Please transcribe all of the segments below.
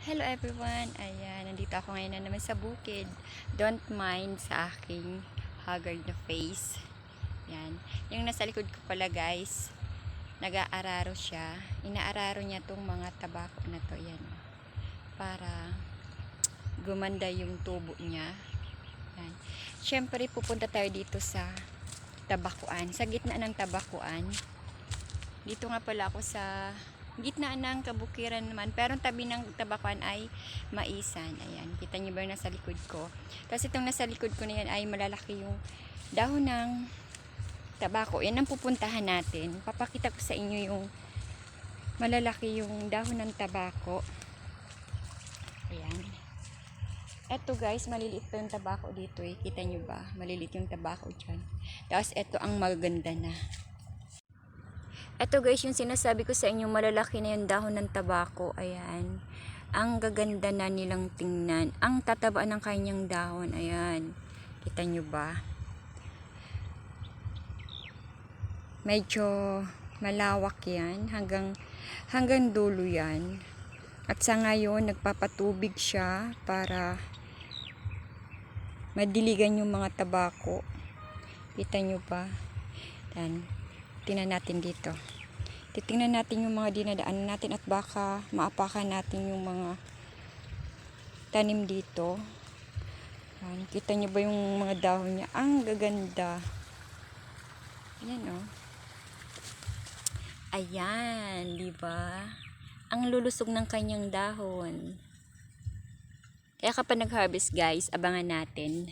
Hello everyone! Ayan, nandito ako ngayon na naman sa bukid. Don't mind sa aking haggard na face. Ayan. Yung nasa likod ko pala guys, nag-aararo siya. Inaararo niya tong mga tabako na to. Ayan. Para gumanda yung tubo niya. Ayan. Siyempre pupunta tayo dito sa tabakuan. Sa gitna ng tabakuan. Dito nga pala ako sa gitna ng kabukiran naman, pero ang tabi ng tabakuan ay maisan. Ayan, kita niyo ba yung nasa likod ko? Tapos itong nasa likod ko na yan ay malalaki yung dahon ng tabako. Yan ang pupuntahan natin. Papakita ko sa inyo yung malalaki yung dahon ng tabako. Ayan. Eto guys, maliliit pa yung tabako dito eh. Kita niyo ba? Maliliit yung tabako dyan. Tapos eto ang maganda na. Ito guys, yung sinasabi ko sa inyo, malalaki na yung dahon ng tabako. Ayan. Ang gaganda na nilang tingnan. Ang tataba ng kanyang dahon. Ayan. Kita nyo ba? Medyo malawak yan. Hanggang dulo yan. At sa ngayon, nagpapatubig siya para madiligan yung mga tabako. Kita nyo ba? Ayan. Tingnan natin dito. Titingnan natin yung mga dinadaanan natin at baka maapakan natin yung mga tanim dito. Ayan, kita nyo ba yung mga dahon niya? Ang gaganda. Ayan o. Ayan, diba? Ang lulusog ng kanyang dahon. Kaya kapag nag-harvest guys, abangan natin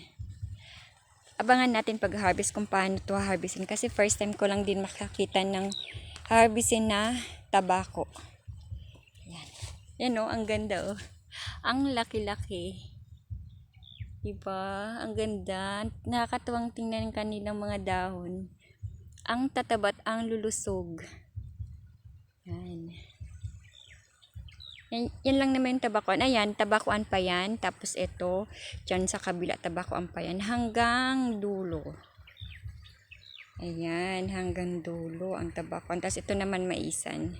pag-harvest kung paano ito harvestin. Kasi first time ko lang din makakita ng harvestin na tabako. Yan. Yan o, ang ganda o. Ang laki-laki. Diba? Ang ganda. Nakakatuwang tingnan kanilang mga dahon. Ang tatabat, ang lulusog. Yan. Yan lang naman yung tabakuan. Ayan, tabakuan pa yan. Tapos ito, dyan sa kabila, tabakuan pa yan. Hanggang dulo. Ayan, hanggang dulo ang tabakuan. Tapos ito naman maisan.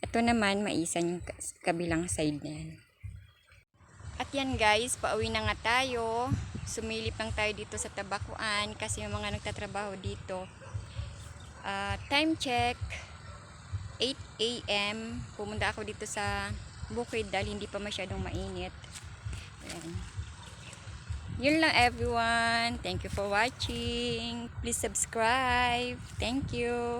Ito naman maisan yung kabilang side na yan. At yan guys, pauwi na nga tayo. Sumilip lang tayo dito sa tabakuan kasi yung mga nagtatrabaho dito. Time check, 8 AM. Pumunta ako dito sa bukid dahil hindi pa masyadong mainit. Ayan. Yun lang everyone. Thank you for watching. Please subscribe. Thank you.